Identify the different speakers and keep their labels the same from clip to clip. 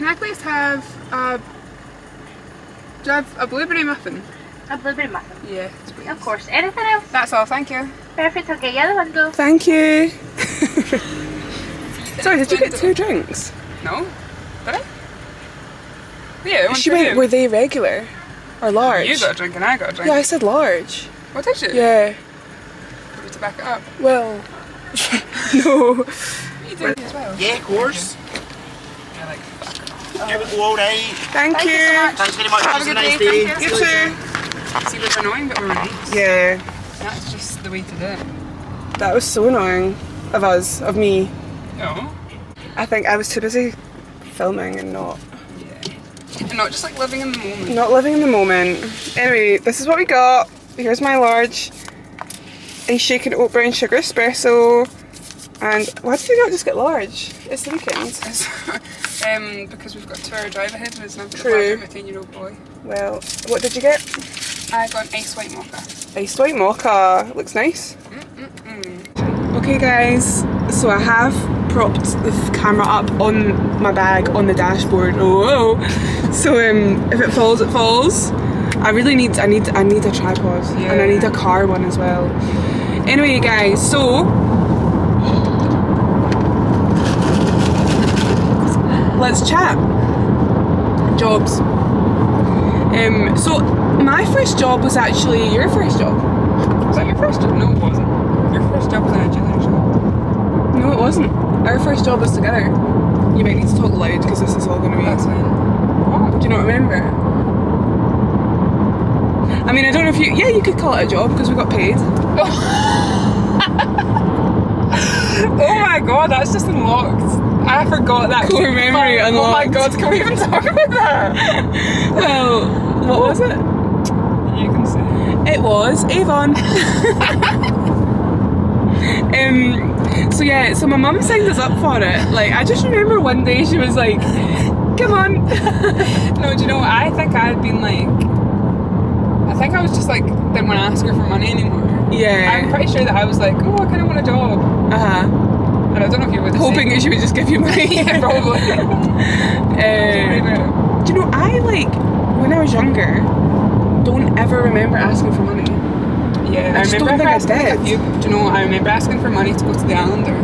Speaker 1: Can I please have do you have a blueberry muffin?
Speaker 2: A blueberry muffin?
Speaker 1: Yeah, please.
Speaker 2: Of course. Anything else?
Speaker 1: That's all, thank you.
Speaker 2: Perfect, I'll get you the window.
Speaker 3: Thank you. Sorry, did you get 2 drinks?
Speaker 1: No? Did I? Yeah,
Speaker 3: She went, were they regular? Or large?
Speaker 1: You got a drink and I got a drink.
Speaker 3: Yeah, I said large.
Speaker 1: What did you?
Speaker 3: Yeah.
Speaker 1: Want to back it up?
Speaker 3: Well, no.
Speaker 1: You did as well?
Speaker 4: Yeah, of course.
Speaker 1: Yeah, like, fuck.
Speaker 4: Give it all right.
Speaker 3: Thank you.
Speaker 1: So much.
Speaker 4: Thanks very much.
Speaker 1: Have a good
Speaker 4: nice
Speaker 1: day.
Speaker 4: day.
Speaker 1: Thank you.
Speaker 3: You too.
Speaker 1: See, we're annoying, but we're nice.
Speaker 3: Yeah,
Speaker 1: That's just the way to do it.
Speaker 3: that was so annoying of us, of me.
Speaker 1: No.
Speaker 3: I think I was too busy filming and not
Speaker 1: And not just like living in the moment.
Speaker 3: living in the moment. Anyway, this is what we got. Here's my large and shaken oat brown sugar espresso. And why did you not just get large? It's the weekend.
Speaker 1: Because we've got a 2-hour drive ahead of us and I've got
Speaker 3: True.
Speaker 1: a 10-year-old boy.
Speaker 3: Well, what did you get?
Speaker 1: I got an ice white mocha.
Speaker 3: Iced white mocha. Looks nice. Okay guys, so I have propped the camera up on my bag on the dashboard. Oh, so if it falls, it falls. I need a tripod and I need a car one as well. Anyway guys, so let's chat. Jobs. So my first job was actually your first job.
Speaker 1: Was that your first job? No, it wasn't. Your first job was in a jewellery shop.
Speaker 3: No, it wasn't. Our first job was together. You might need to talk loud because this is all going to be.
Speaker 1: That's fine. What?
Speaker 3: Do you not remember? I mean, I don't know if you. Yeah, you could call it a job because we got paid.
Speaker 1: Oh my god, that's just unlocked. I forgot that.
Speaker 3: Core memory unlocked.
Speaker 1: Oh my god, can we even talk about that?
Speaker 3: Well, what was it?
Speaker 1: You can say.
Speaker 3: It was Avon. So yeah, so my mum signed us up for it. Like, I just remember one day she was like, come on.
Speaker 1: No, do you know what? I think I had been like, I think I was just like, didn't want to ask her for money anymore.
Speaker 3: Yeah.
Speaker 1: I'm pretty sure that I was like, oh, I kind of want a job. And I don't know if you were the
Speaker 3: Hoping
Speaker 1: same.
Speaker 3: that she would just give you money.
Speaker 1: Yeah, probably.
Speaker 3: Do you know, I like, when I was younger, don't ever remember asking for money.
Speaker 1: Yeah,
Speaker 3: I just don't think I did.
Speaker 1: Do you know, I remember asking for money to go to the Islander.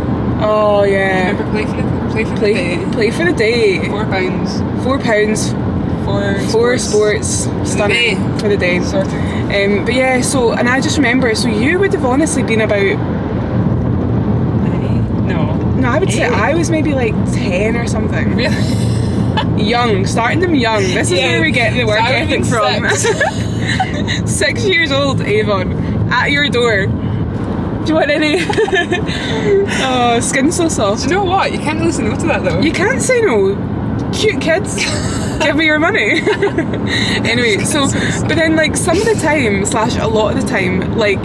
Speaker 3: Oh yeah.
Speaker 1: I remember play for the day.
Speaker 3: Play for the day.
Speaker 1: £4.
Speaker 3: £4 for sports. Stunning. For the day.
Speaker 1: Sort of.
Speaker 3: But yeah, so, and I just remember, so you would have honestly been about, no, I would say I was maybe like 10 or something.
Speaker 1: Really?
Speaker 3: Young, starting them young. This is where we get the work ethic from. 6 years old, Avon, at your door. Do you want any? Oh, skin's so soft.
Speaker 1: Do you know what? You can't really say no to that though.
Speaker 3: You can't say no. Cute kids, give me your money. Anyway, so, but then like some of the time, / a lot of the time, like,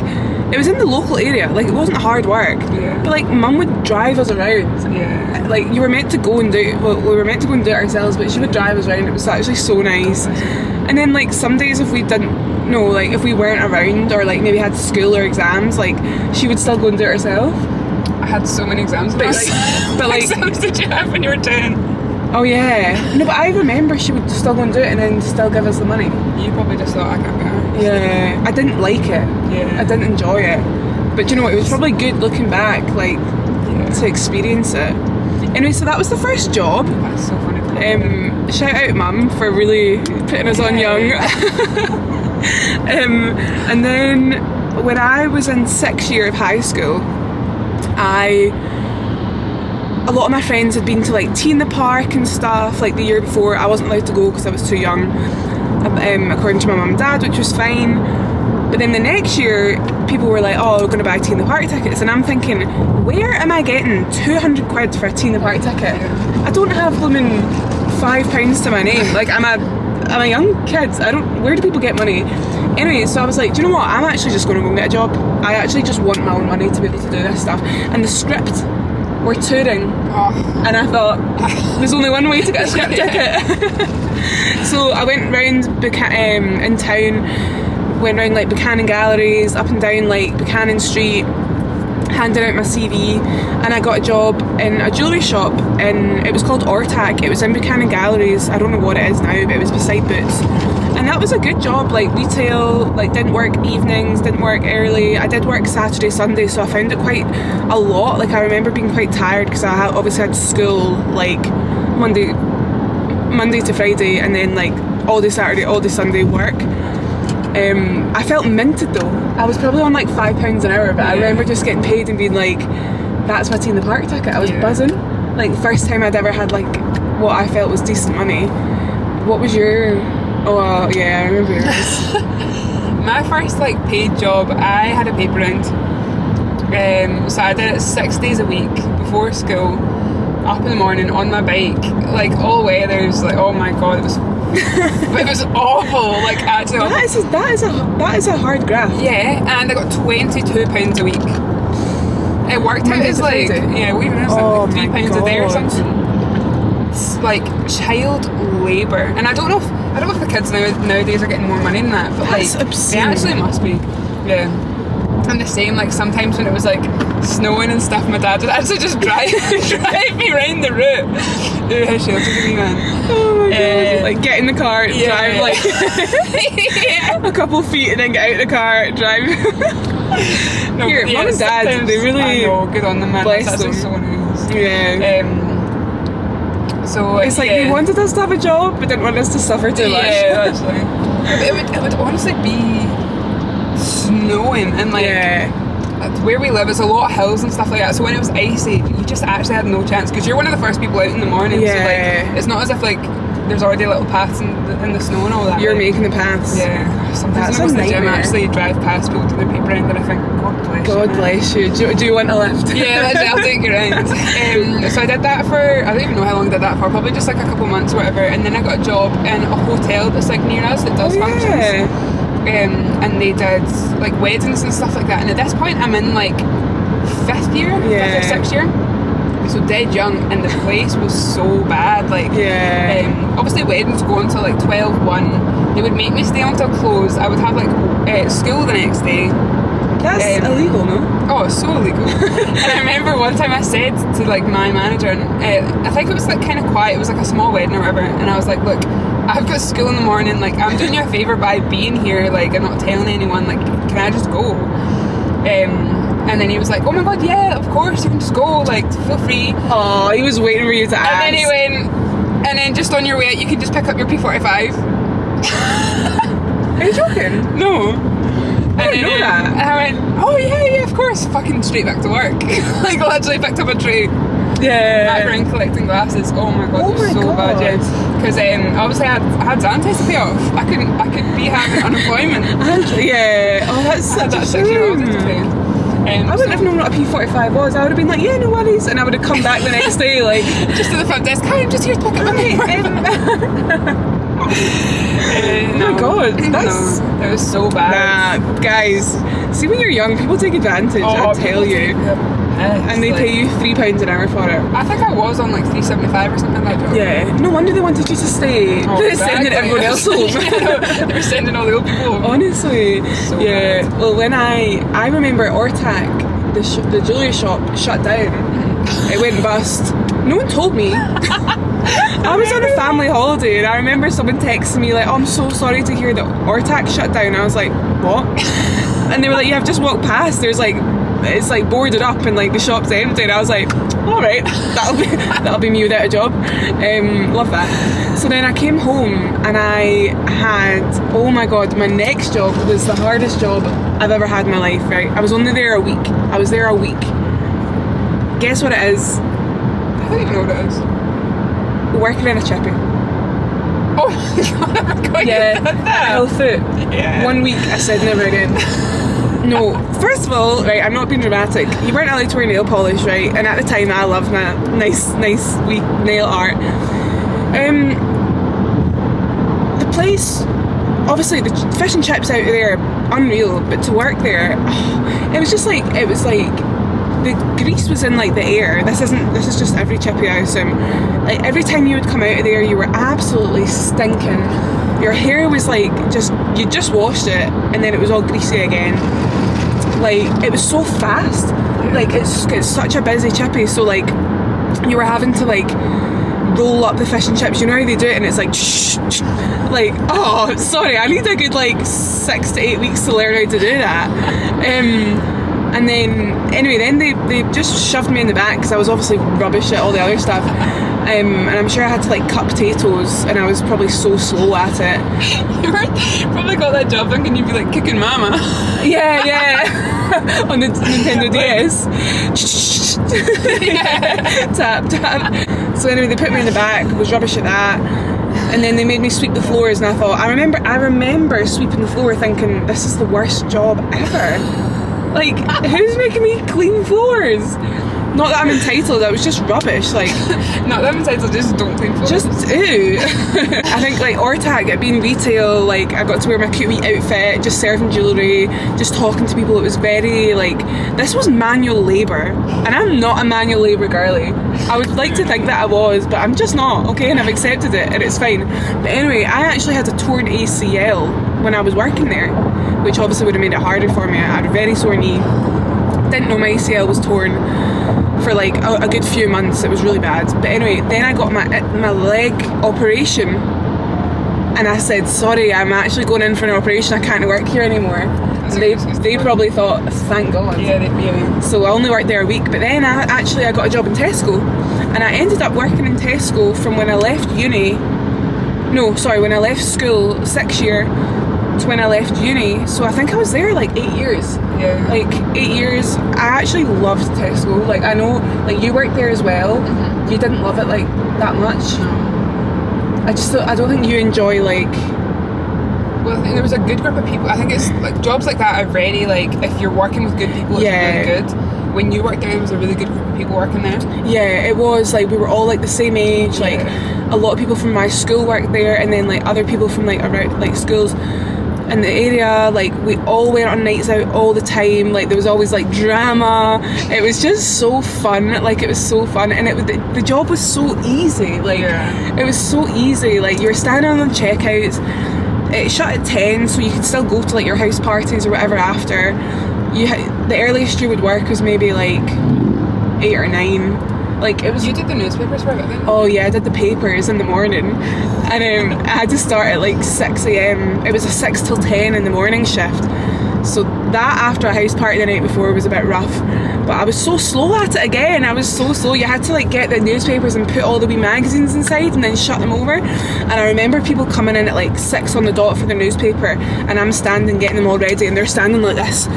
Speaker 3: it was in the local area, like it wasn't hard work.
Speaker 1: Yeah.
Speaker 3: But like mum would drive us around.
Speaker 1: Yeah.
Speaker 3: Like you were meant to go and do it, well, we were meant to go and do it ourselves, but she would drive us around. It was actually so nice. And then like some days if we didn't know, like if we weren't around or like maybe had school or exams, like she would still go and do it herself.
Speaker 1: I had so many exams.
Speaker 3: But like
Speaker 1: exams did you have when you were 10?
Speaker 3: Oh yeah. No, but I remember she would still go and do it and then still give us the money.
Speaker 1: You probably just thought I can't be arsed.
Speaker 3: Yeah. I didn't like it.
Speaker 1: Yeah.
Speaker 3: I didn't enjoy it. But you know what, it was probably good looking back, like, to experience it. Anyway, so that was the first job.
Speaker 1: That's so funny.
Speaker 3: Shout out mum for really putting us on young. And then when I was in 6th year of high school, a lot of my friends had been to like tea in the park and stuff like the year before. I wasn't allowed to go because I was too young, according to my mum and dad, which was fine. But then the next year, people were like, oh, we're going to buy tea in the park tickets. And I'm thinking, where am I getting 200 quid for a tea in the park ticket? I don't have blooming £5 to my name. Like, I'm a young kid. Where do people get money? Anyway, so I was like, do you know what? I'm actually just going to go and get a job. I actually just want my own money to be able to do this stuff. And the script were touring. And I thought, there's only one way to get a script ticket. So I went round in town, went round like Buchanan Galleries, up and down like Buchanan Street, handing out my CV, and I got a job in a jewellery shop, and it was called Ortac. It was in Buchanan Galleries. I don't know what it is now, but it was beside Boots. And that was a good job, like retail, like didn't work evenings, didn't work early. I did work Saturday, Sunday, so I found it quite a lot. Like I remember being quite tired because I obviously had school like Monday to Friday, and then like all day Saturday, all day Sunday work. I felt minted though. I was probably on like £5 an hour, but I remember just getting paid and being like, that's my Tea in the Park ticket. I was buzzing. Like first time I'd ever had like what I felt was decent money. What was your... Oh yeah, I remember yours.
Speaker 1: My first like paid job, I had a paper round. So I did it 6 days a week before school, up in the morning on my bike, like all weathers. Like oh my god, it was awful. Like actually,
Speaker 3: that is a hard graft.
Speaker 1: yeah. And I got £22 a week. It worked out as like
Speaker 3: Friday?
Speaker 1: we even
Speaker 3: Oh
Speaker 1: like
Speaker 3: my
Speaker 1: £3 a day or
Speaker 3: God.
Speaker 1: something. It's like child labour, and I don't know if the kids nowadays are getting more money than that, but
Speaker 3: That's
Speaker 1: like
Speaker 3: obscene.
Speaker 1: they actually must be. Yeah. And the same, like sometimes when it was like snowing and stuff, my dad would actually just drive me round the route. Ooh, how sheltered of me, man.
Speaker 3: Oh my god. Like get in the car,
Speaker 1: yeah.
Speaker 3: drive like a couple feet and then get out of the car, drive.
Speaker 1: No,
Speaker 3: Here,
Speaker 1: but yeah,
Speaker 3: mum and dad,
Speaker 1: sometimes-
Speaker 3: they really
Speaker 1: I know, good on them, man.
Speaker 3: bless
Speaker 1: That's actually
Speaker 3: them.
Speaker 1: so nice.
Speaker 3: Yeah.
Speaker 1: So
Speaker 3: It's like they wanted us to have a job but didn't want us to suffer too much.
Speaker 1: Yeah, actually. It would honestly be snowing and like where we live is a lot of hills and stuff like that, so when it was icy you just actually had no chance because you're one of the first people out in the morning, so like it's not as if like there's already little paths in the snow and all that.
Speaker 3: You're
Speaker 1: like,
Speaker 3: making the paths.
Speaker 1: yeah, sometimes
Speaker 3: That's
Speaker 1: when I
Speaker 3: a
Speaker 1: go to the gym I
Speaker 3: nightmare.
Speaker 1: actually drive past people to their paper round and I think God bless you.
Speaker 3: God bless you. Do you want a lift?
Speaker 1: Yeah, I'll take you round. So I did that for, I don't even know how long I did that for, probably just like a couple months or whatever, and then I got a job in a hotel that's like near us that does functions. And they did like weddings and stuff like that, and at this point I'm in like fifth or sixth year, so dead young, and the place was so bad. Like obviously weddings go until like 12:1. They would make me stay until close. I would have like school the next day.
Speaker 3: That's illegal, no?
Speaker 1: Oh, it's so illegal. And I remember one time I said to like my manager, and I think it was like kind of quiet, it was like a small wedding or whatever, and I was like, look, I've got school in the morning, like I'm doing you a favour by being here, like and not telling anyone, like can I just go? And then he was like, oh my god, yeah, of course, you can just go, like feel free.
Speaker 3: Oh, he was waiting for you to ask.
Speaker 1: And then he went, and then just on your way out you can just pick up your P45.
Speaker 3: Are you joking?
Speaker 1: No.
Speaker 3: I didn't know that.
Speaker 1: And I went, oh yeah, of course, fucking straight back to work. Like literally picked up a tray, back around collecting glasses. Oh my god, it was so bad, yeah. Because obviously I had Zanta's to pay off. I could be having unemployment.
Speaker 3: Yeah. Oh, that's
Speaker 1: I had
Speaker 3: such a
Speaker 1: that 60
Speaker 3: shame.
Speaker 1: to pay.
Speaker 3: I wouldn't have known what a P45 was. I would have been like, yeah, no worries, and I would have come back the next day like,
Speaker 1: just to the front desk. Hi, I'm just here to pick up my P45.
Speaker 3: Oh my god, that's...
Speaker 1: No, it was so bad.
Speaker 3: Nah, guys, see when you're young, people take advantage, I tell you. And they pay you £3 an hour for it.
Speaker 1: I think I was on like $3.75 or something like that.
Speaker 3: Yeah, no wonder they wanted you to stay. They're sending everyone else home.
Speaker 1: They were sending all the old people home.
Speaker 3: Honestly,
Speaker 1: So
Speaker 3: yeah.
Speaker 1: bad.
Speaker 3: Well, when I remember Ortac, the jewellery shop shut down. It went bust. No one told me. I was on a family holiday and I remember someone texting me like, oh, I'm so sorry to hear that Ortac shut down. I was like, what? And they were like, yeah, I've just walked past. There's like, it's like boarded up and like the shop's empty. And I was like, all right, that'll be me without a job. Love that. So then I came home and I had, oh my god, my next job was the hardest job I've ever had in my life, right? I was only there a week. I was there a week. Guess what it is?
Speaker 1: I don't even know what it is.
Speaker 3: Working in a chippy.
Speaker 1: Oh my god, I forgot you
Speaker 3: Yeah,
Speaker 1: did that.
Speaker 3: health food.
Speaker 1: Yeah.
Speaker 3: 1 week, I said never again. No, first of all, right, I'm not being dramatic. You weren't allowed to wear nail polish, right? And at the time, I loved my nice wee nail art. The place, obviously, the fish and chips out there, unreal. But to work there, it was like the grease was in like the air. This is just every chippy, I assume. Like every time you would come out of there, you were absolutely stinking. Your hair was like you just washed it and then it was all greasy again. like it was so fast. Like it's such a busy chippy, so like you were having to like roll up the fish and chips. You know how they do it, and it's like like, oh sorry, I need a good like 6 to 8 weeks to learn how to do that. And then anyway, then they just shoved me in the back because I was obviously rubbish at all the other stuff. And I'm sure I had to like cut potatoes, and I was probably so slow at it.
Speaker 1: You probably got that job thinking you'd be like kicking mama.
Speaker 3: Yeah. On the Nintendo DS. Tap, tap. So anyway, they put me in the back, was rubbish at that. And then they made me sweep the floors, and I thought, I remember sweeping the floor thinking, this is the worst job ever. Like, who's making me clean floors? Not that I'm entitled, I was just rubbish, like...
Speaker 1: Not that I'm entitled, just don't clean floors.
Speaker 3: Just, ew. I think, like, Ortac, it being retail, like, I got to wear my cute wee outfit, just serving jewellery, just talking to people. It was very, like... This was manual labour, and I'm not a manual labour girly. I would like to think that I was, but I'm just not, okay? And I've accepted it, and it's fine. But anyway, I actually had a torn ACL when I was working there, which obviously would have made it harder for me. I had a very sore knee. Didn't know my ACL was torn for like a good few months. It was really bad. But anyway, then I got my leg operation, and I said, sorry, I'm actually going in for an operation, I can't work here anymore. And they probably thought, thank God.
Speaker 1: Yeah, they'd be in.
Speaker 3: So I only worked there a week. But then I got a job in Tesco, and I ended up working in Tesco from when I left uni. No, sorry, when I left school, 6th year, to when I left uni. So I think I was there like 8 years.
Speaker 1: Yeah.
Speaker 3: Like 8 years. I actually loved Tesco. Like, I know, like, you worked there as well. Mm-hmm. You didn't love it like that much. No. I don't think you enjoy like...
Speaker 1: Well, I think there was a good group of people. I think it's like jobs like that are very like, if you're working with good people, it's really good. When you worked there was a really good group of people working there. Yeah,
Speaker 3: it was like we were all like the same age. Like a lot of people from my school worked there, and then like other people from like around like schools in the area. Like we all went on nights out all the time. Like there was always like drama. It was just so fun. Like it was so fun, and the job was so easy. Like it was so easy. Like you were standing on the checkouts. It shut at 10, so you could still go to like your house parties or whatever after. The earliest you would work was maybe like 8 or 9. Like it was.
Speaker 1: You did the newspapers for a bit, didn't you?
Speaker 3: Oh yeah, I did the papers in the morning, and I had to start at like 6 a.m. It was a 6 till 10 in the morning shift. So that after a house party the night before was a bit rough. But I was so slow at it again. I was so slow. You had to like get the newspapers and put all the wee magazines inside and then shut them over. And I remember people coming in at like 6 on the dot for their newspaper, and I'm standing getting them all ready, and they're standing like this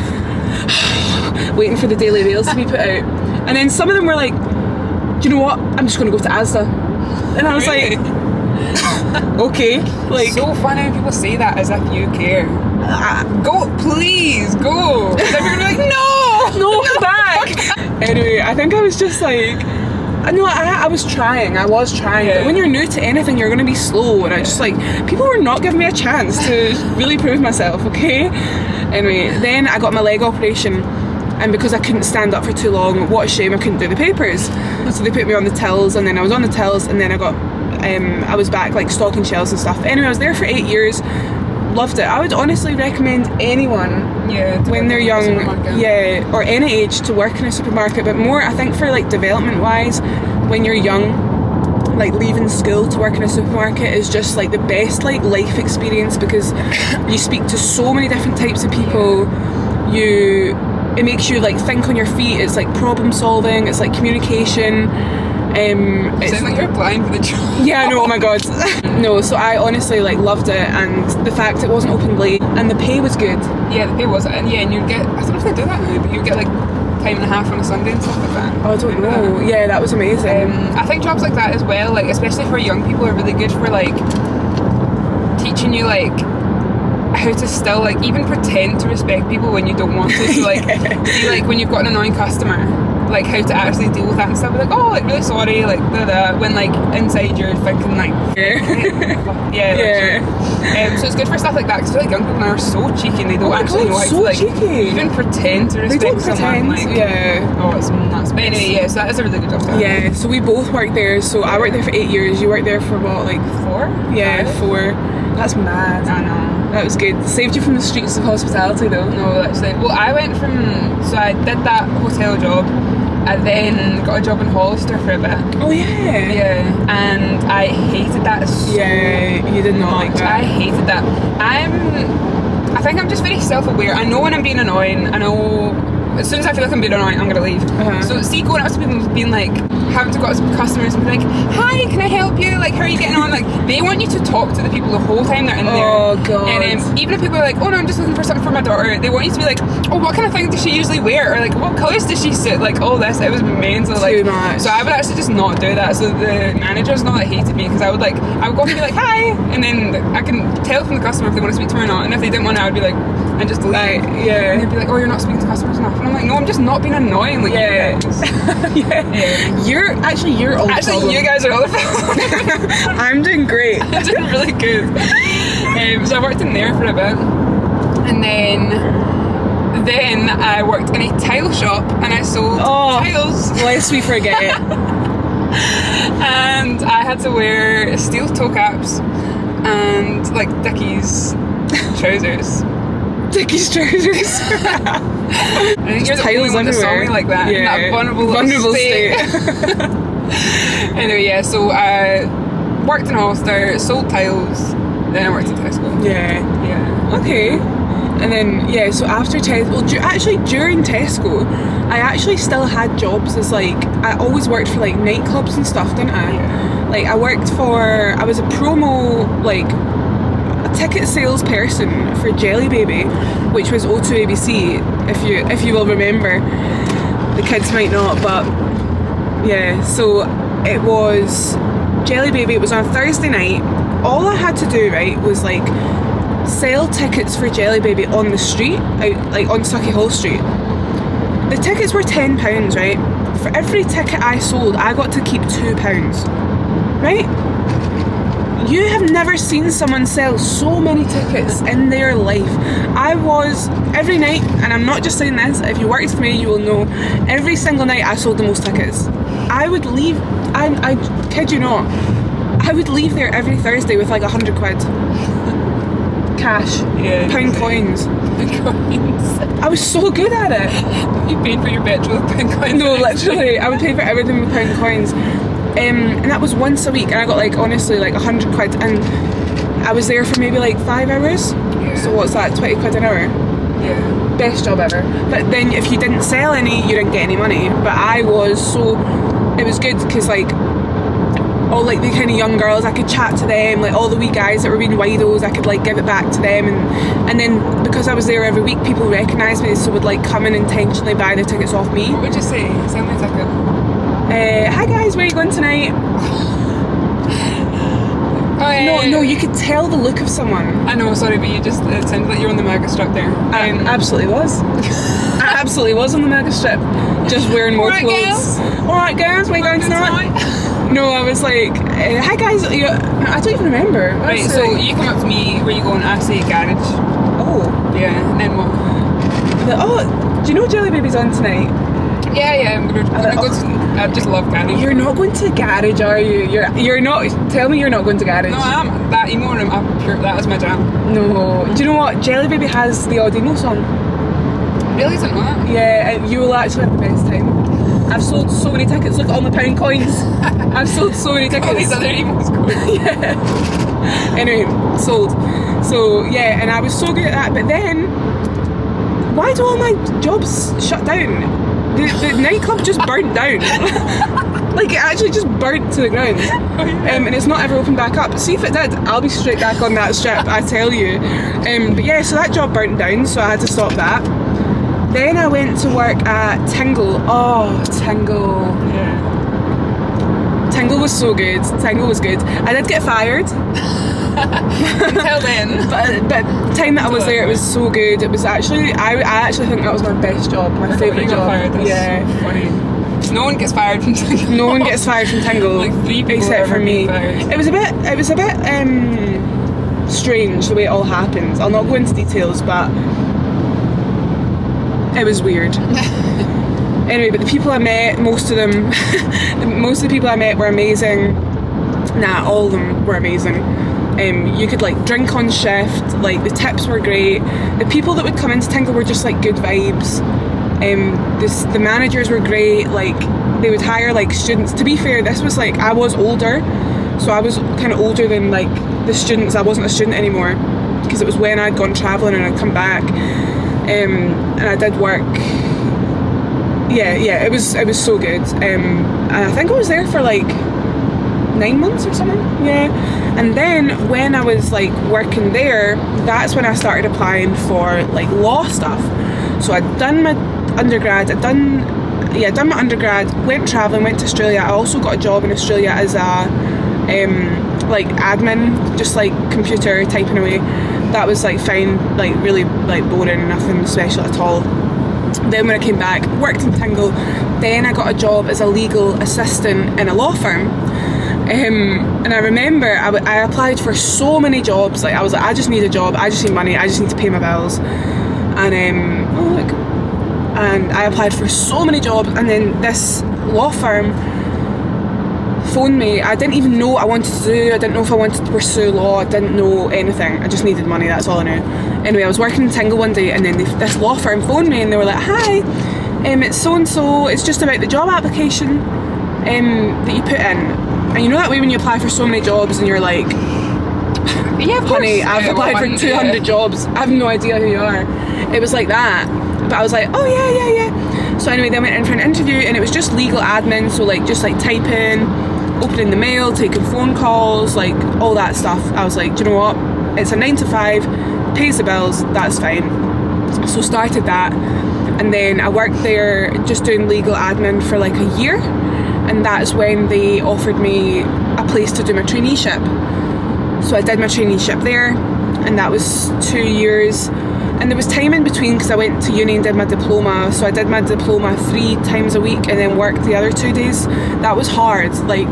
Speaker 3: waiting for the Daily Mails to be put out. And then some of them were like, do you know what? I'm just going to go to Asda. And I was like, okay. Like,
Speaker 1: so funny when people say that as if you care. Go, please, go. And then you're like,
Speaker 3: no, come back. Anyway, I think I was just like, I was trying.
Speaker 1: Yeah.
Speaker 3: But when you're new to anything, you're going to be slow. And I just like, people were not giving me a chance to really prove myself, okay? Anyway, then I got my leg operation. And because I couldn't stand up for too long, what a shame I couldn't do the papers. So they put me on the tills, and then I was on the tills, and then I was back like stocking shelves and stuff. Anyway, I was there for 8 years. Loved it. I would honestly recommend anyone when they're young, or any age, to work in a supermarket. But more, I think, for like development wise, when you're young, like leaving school to work in a supermarket is just like the best like life experience, because you speak to so many different types of people. It makes you like think on your feet. It's like problem solving. It's like communication.
Speaker 1: It sounds like you're applying for the job.
Speaker 3: Yeah, no, oh my god. No, so I honestly like loved it, and the fact it wasn't open late, and the pay was good.
Speaker 1: Yeah, the pay was, and you'd get, I don't know if they do that now, but you get like time and a half on a Sunday and stuff like that.
Speaker 3: Oh, I don't know. Yeah, that was amazing.
Speaker 1: I think jobs like that as well, like especially for young people, are really good for like teaching you like how to still like even pretend to respect people when you don't want to. So like see, like when you've got an annoying customer, like how to actually deal with that and stuff. Like, oh, like really sorry, like when like inside you're thinking like so it's good for stuff like that, because I feel like young people now are so cheeky and they don't actually know how to like even pretend to respect someone. Like, oh, it's nuts. But anyway, so that is a really good job to have.
Speaker 3: Yeah, so we both worked there. So I worked there for 8 years. You worked there for what, like
Speaker 1: 4?
Speaker 3: Yeah, 4. That's mad.
Speaker 1: I know.
Speaker 3: That was good. Saved you from the streets of hospitality though.
Speaker 1: No, actually. Well, I went from So I did that hotel job. I then got a job in Hollister for a bit.
Speaker 3: Oh yeah.
Speaker 1: Yeah, and I hated that so
Speaker 3: Yeah, you did not like
Speaker 1: much.
Speaker 3: that.
Speaker 1: I hated that. I think I'm just very self-aware. I know when I'm being annoying. I know as soon as I feel like I'm being annoying, I'm gonna leave. So see, going up to people being like, having to go up to customers and be like, hi, can I help you? Like, how are you getting on? Like, they want you to talk to the people the whole time they're in there.
Speaker 3: Oh god.
Speaker 1: And even if people are like, oh no, I'm just looking for something for my daughter, they want you to be like, oh, what kind of thing does she usually wear? Or like, what colours does she suit? Like, all this. It was mental. Like,
Speaker 3: Too much.
Speaker 1: so I would actually just not do that. So the managers not that hated me because I would go up and be like, hi, and then I can tell from the customer if they want to speak to me or not. And if they didn't want to, I'd be like, and just leave.
Speaker 3: Right,
Speaker 1: And
Speaker 3: yeah.
Speaker 1: they'd be like, oh, you're not speaking to customers enough. And I'm like, no, I'm just not being annoying. Like,
Speaker 3: Yeah.
Speaker 1: you guys.
Speaker 3: Yeah. You're all the
Speaker 1: Actually,
Speaker 3: problem.
Speaker 1: you guys are all the problem.
Speaker 3: I'm doing great.
Speaker 1: I'm doing really good. So I worked in there for a bit, and then I worked in a tile shop and I sold tiles.
Speaker 3: Lest we forget.
Speaker 1: And I had to wear steel toe caps and like Dickies trousers.
Speaker 3: Dickies trousers.
Speaker 1: I think you're the only
Speaker 3: Tiles
Speaker 1: one that saw
Speaker 3: everywhere.
Speaker 1: me like that. In
Speaker 3: Yeah.
Speaker 1: that vulnerable
Speaker 3: state.
Speaker 1: Anyway, yeah, so I worked in Hollister, sold tiles, then I worked at Tesco.
Speaker 3: Yeah.
Speaker 1: Yeah.
Speaker 3: Okay. And then, yeah, so after Tesco, well, during Tesco, I actually still had jobs as I always worked for nightclubs and stuff, didn't I?
Speaker 1: Yeah.
Speaker 3: I was a promo, a ticket salesperson for Jelly Baby, which was O2 ABC, if you will remember. The kids might not, but yeah, so it was Jelly Baby. It was on a Thursday night. All I had to do, right, was sell tickets for Jelly Baby on the street, on Sucky Hall Street. The tickets were £10, right? For every ticket I sold, I got to keep £2, right? You have never seen someone sell so many tickets in their life. I was, every night, and I'm not just saying this, if you worked for me, you will know, every single night I sold the most tickets. I would leave, I kid you not, I would leave there every Thursday with £100. Cash.
Speaker 1: Yeah.
Speaker 3: Pound coins.
Speaker 1: Coins.
Speaker 3: I was so good at it.
Speaker 1: You paid for your petrol with pound coins.
Speaker 3: No, literally, I would pay for everything with pound coins. And that was once a week, and I got honestly £100, and I was there for maybe 5 hours.
Speaker 1: Yeah.
Speaker 3: So what's that, £20 an hour?
Speaker 1: Yeah.
Speaker 3: Best job ever. But then if you didn't sell any, you didn't get any money. But I was so, it was good because all the kind of young girls, I could chat to them, all the wee guys that were being widos, I could give it back to them, and then because I was there every week, people recognised me, so would come and intentionally buy their tickets off me.
Speaker 1: What would you say? Sell me a ticket.
Speaker 3: Hi guys, where are you going tonight? No, you could tell the look of someone.
Speaker 1: I know, sorry, but it sounded like you were on the mega strip there.
Speaker 3: I absolutely was. I absolutely was on the mega strip, just wearing more clothes. Alright guys, where are you going tonight? No, I was hi guys, I don't even remember.
Speaker 1: Right, so you come up to me, where you going? I say garage.
Speaker 3: Oh.
Speaker 1: Yeah, and then what?
Speaker 3: Do you know Jelly Baby's on tonight?
Speaker 1: Yeah, I'm gonna go to, I just love garage.
Speaker 3: You're not going to garage, are you? You're not, tell me you're not going to garage.
Speaker 1: No, I am. That emo room, that is my jam.
Speaker 3: No. Do you know what? Jelly Baby has the odd emo song.
Speaker 1: Really? I didn't know that.
Speaker 3: Yeah, and you will actually have the best time. I've sold so many tickets. Look at all my pound coins. I've sold so many tickets.
Speaker 1: All these other emos go.
Speaker 3: Yeah. Anyway, sold. So yeah, and I was so good at that. But then, why do all my jobs shut down? The nightclub just burnt down. It actually just burnt to the ground.
Speaker 1: Oh, yeah.
Speaker 3: And it's not ever opened back up. See if it did, I'll be straight back on that strip, I tell you. But yeah, so that job burnt down, so I had to stop that. Then I went to work at Tingle. Oh, Tingle.
Speaker 1: Yeah.
Speaker 3: Tingle was so good. Tingle was good. I did get fired.
Speaker 1: Until then.
Speaker 3: But the time that I was there, it was so good. It was actually, I actually think that was my best job, my favourite job.
Speaker 1: Fired. That's
Speaker 3: yeah.
Speaker 1: funny. No one gets fired from Tingle.
Speaker 3: No one gets fired from Tingle.
Speaker 1: 3 people
Speaker 3: except for me.
Speaker 1: fired.
Speaker 3: It was a bit strange the way it all happened. I'll not go into details, but it was weird. Anyway, but the people I met, most of the people I met were amazing. Nah, all of them were amazing. You could drink on shift, the tips were great. The people that would come into Tingle were just good vibes. The managers were great. Like, they would hire like students. To be fair, this was like, I was older, so I was kind of older than like the students. I wasn't a student anymore because it was when I'd gone travelling and I'd come back, and I did work. Yeah, it was so good. And I think I was there for like 9 months or something. Yeah. And then when I was like working there, that's when I started applying for like law stuff. So I'd done my undergrad, done my undergrad, went travelling, went to Australia. I also got a job in Australia as a like admin, just like computer typing away. That was like fine, like really like boring, nothing special at all. Then when I came back, worked in Tingle. Then I got a job as a legal assistant in a law firm. And I remember I applied for so many jobs. Like, I was like, I just need a job, I just need money, I just need to pay my bills. And and I applied for so many jobs, and then this law firm phoned me. I didn't even know what I wanted to do. I didn't know if I wanted to pursue law. I didn't know anything. I just needed money, that's all I knew. Anyway, I was working in Tingle one day, and then this law firm phoned me and they were like, hi, it's so-and-so, it's just about the job application that you put in. And you know that way when you apply for so many jobs and you're like,
Speaker 1: yeah, of
Speaker 3: honey,
Speaker 1: course.
Speaker 3: I've applied for 200 jobs, I have no idea who you are. It was like that. But I was like, oh yeah. So anyway, then I went in for an interview, and it was just legal admin, so like just like typing, opening the mail, taking phone calls, like all that stuff. I was like, do you know what? It's a 9 to 5, pays the bills, that's fine. So started that, and then I worked there just doing legal admin for like a year, and that's when they offered me a place to do my traineeship. So I did my traineeship there, and that was 2 years. And there was time in between because I went to uni and did my diploma. So I did my diploma 3 times a week and then worked the other 2 days. That was hard, like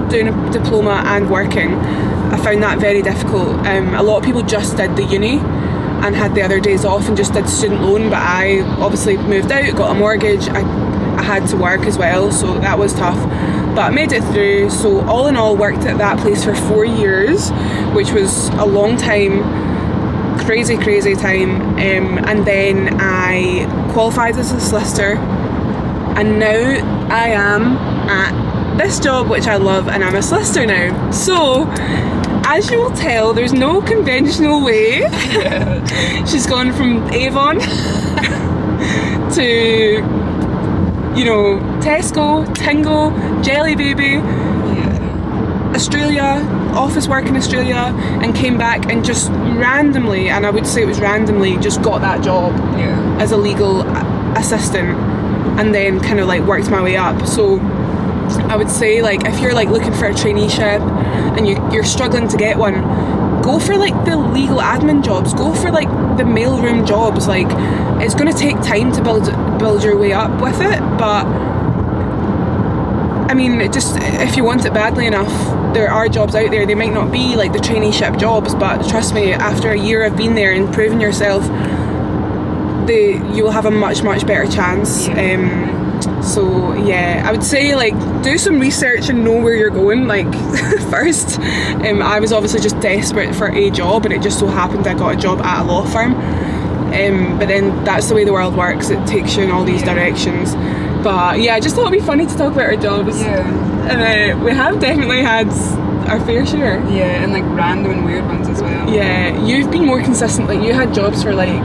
Speaker 3: doing a diploma and working. I found that very difficult. A lot of people just did the uni and had the other days off and just did student loan, but I obviously moved out, got a mortgage, I had to work as well, so that was tough. But I made it through. So all in all, worked at that place for 4 years, which was a long time. Crazy time. And then I qualified as a solicitor, and now I am at this job which I love, and I'm a solicitor now. So as you will tell, there's no conventional way. Yeah. She's gone from Avon to, you know, Tesco, Tingle, Jelly Baby, Australia, office work in Australia, and came back and just randomly, and I would say it was randomly, just got that job as a legal assistant, and then kind of like worked my way up. So I would say, like, if you're like looking for a traineeship and you're struggling to get one, go for like the legal admin jobs, go for like the mailroom jobs. Like, it's going to take time to build your way up with it, but I mean, it just, if you want it badly enough, there are jobs out there. They might not be like the traineeship jobs, but trust me, after a year of being there and proving yourself, you will have a much better chance. So yeah, I would say, like, do some research and know where you're going, like, first. I was obviously just desperate for a job, and it just so happened I got a job at a law firm. But then that's the way the world works, it takes you in all these directions. But yeah, I just thought it'd be funny to talk about our jobs. And we have definitely had our fair share. Yeah, and like random and weird ones as well. Yeah, you've been more consistent. Like, you had jobs for like,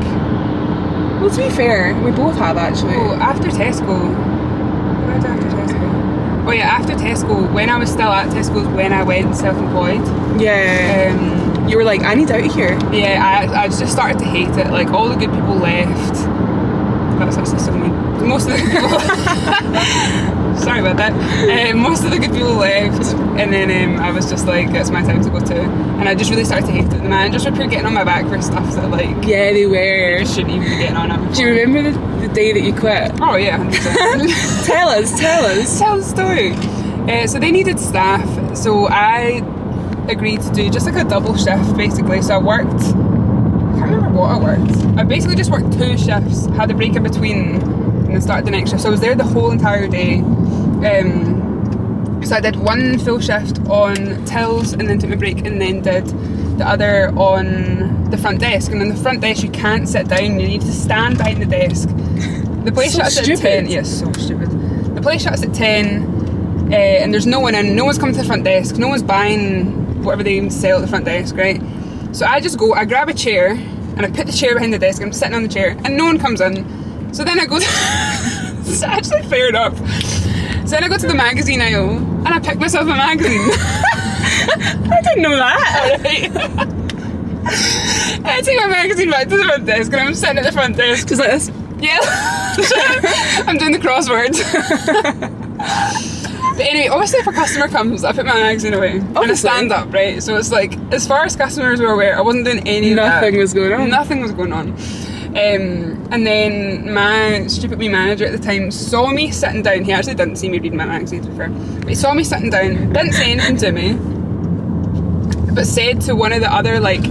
Speaker 3: well, to be fair, we both have actually.
Speaker 1: Oh, after Tesco. What did I do after Tesco? Oh yeah, after Tesco, when I was still at Tesco's, when I went self-employed.
Speaker 3: Yeah. You were like, I need out of here.
Speaker 1: Yeah, I just started to hate it. Like, all the good people left. That's so mean. Most of the people sorry about that. Most of the good people left, and then I was just like, it's my time to go too. And I just really started to hate it. The managers were getting on my back for stuff that, like,
Speaker 3: yeah, they were.
Speaker 1: You shouldn't even be getting on it.
Speaker 3: Do you remember the day that you quit?
Speaker 1: Oh yeah, 100%.
Speaker 3: Tell us.
Speaker 1: Tell the story. So they needed staff, so I agreed to do just like a double shift basically. So I worked, I can't remember what I worked. I basically just worked 2 shifts, had a break in between, and then started the next shift. So I was there the whole entire day. So I did 1 full shift on tills, and then took my break, and then did the other on the front desk. And on the front desk you can't sit down, you need to stand behind the desk The place
Speaker 3: So
Speaker 1: shuts
Speaker 3: stupid.
Speaker 1: at 10. Yes, so stupid. The place shuts at 10, and there's no one in. No one's coming to the front desk. No one's buying whatever they sell at the front desk, right? So I just go, I grab a chair, and I put the chair behind the desk. I'm sitting on the chair, and no one comes in. So then I go. It's actually fair enough. So then I go to the magazine aisle, and I pick myself a magazine.
Speaker 3: I didn't know that.
Speaker 1: Right? I take my magazine back to the front desk, and I'm sitting at the front desk.
Speaker 3: Just like this.
Speaker 1: Yeah. I'm doing the crosswords. But anyway, obviously if a customer comes, I put my magazine away. And I
Speaker 3: Obviously.
Speaker 1: stand up, right? So it's like, as far as customers were aware, I wasn't doing any of that.
Speaker 3: Nothing was going on.
Speaker 1: Nothing was going on. And then my stupid wee manager at the time saw me sitting down. He actually didn't see me reading my magazine, to be fair. But he saw me sitting down, didn't say anything to me, but said to one of the other, like,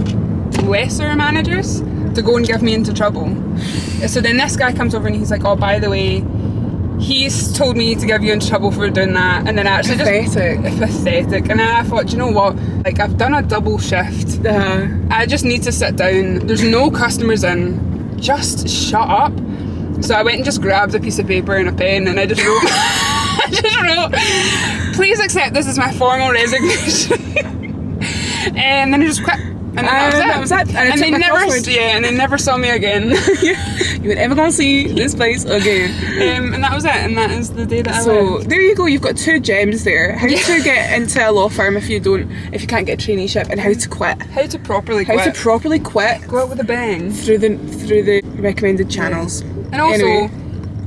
Speaker 1: lesser managers to go and give me into trouble. So then this guy comes over and he's like, oh, by the way, he's told me to give you into trouble for doing that. And then I actually pathetic. And then I thought, you know what, like, I've done a double shift. I just need to sit down. There's no customers in. Just shut up. So I went and just grabbed a piece of paper and a pen, and I just wrote please accept this as my formal resignation. And then I just quit. And that was it.
Speaker 3: And
Speaker 1: they never saw me again.
Speaker 3: You would ever gonna see this place again.
Speaker 1: And that was it. And that is the day that I
Speaker 3: So
Speaker 1: left.
Speaker 3: there you go. You've got 2 gems there. How to get into a law firm if you can't get a traineeship, and how to quit.
Speaker 1: How to properly
Speaker 3: How
Speaker 1: quit.
Speaker 3: to properly quit
Speaker 1: Go out with a bang.
Speaker 3: through the recommended channels.
Speaker 1: And also,
Speaker 3: Anyway.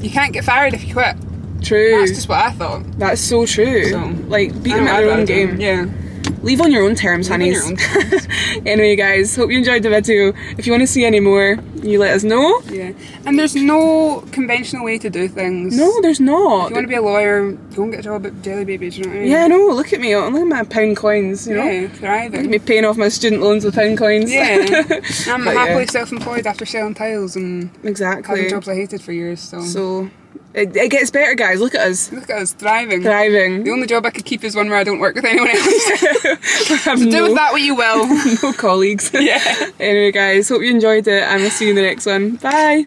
Speaker 1: you can't get fired if you quit.
Speaker 3: True.
Speaker 1: That's just what I thought.
Speaker 3: That's so true.
Speaker 1: So,
Speaker 3: like, beat
Speaker 1: I
Speaker 3: them
Speaker 1: know
Speaker 3: at
Speaker 1: I'd
Speaker 3: their
Speaker 1: rather
Speaker 3: own
Speaker 1: do.
Speaker 3: game.
Speaker 1: Yeah.
Speaker 3: Leave on your own terms,
Speaker 1: Leave on
Speaker 3: honeys.
Speaker 1: your own terms.
Speaker 3: Anyway, guys, hope you enjoyed the video. If you want to see any more, you let us know.
Speaker 1: Yeah. And there's no conventional way to do things.
Speaker 3: No, there's not.
Speaker 1: If you want to be a lawyer, go and get a job at Jelly Babies, you know what I mean?
Speaker 3: Yeah, no, look at me. Look at my pound coins, you know.
Speaker 1: Yeah,
Speaker 3: Look at
Speaker 1: thriving.
Speaker 3: me paying off my student loans with pound coins.
Speaker 1: Yeah. I'm
Speaker 3: But
Speaker 1: happily
Speaker 3: yeah.
Speaker 1: self-employed after selling tiles and
Speaker 3: Exactly.
Speaker 1: having jobs I hated for years,
Speaker 3: So, it gets better, guys. Look at us.
Speaker 1: look at us, thriving.
Speaker 3: Thriving.
Speaker 1: The only job I could keep is one where I don't work with anyone else.
Speaker 3: I have
Speaker 1: Do with that what you will.
Speaker 3: no colleagues.
Speaker 1: Yeah.
Speaker 3: Anyway, guys, hope you enjoyed it, and we'll see you in the next one. Bye.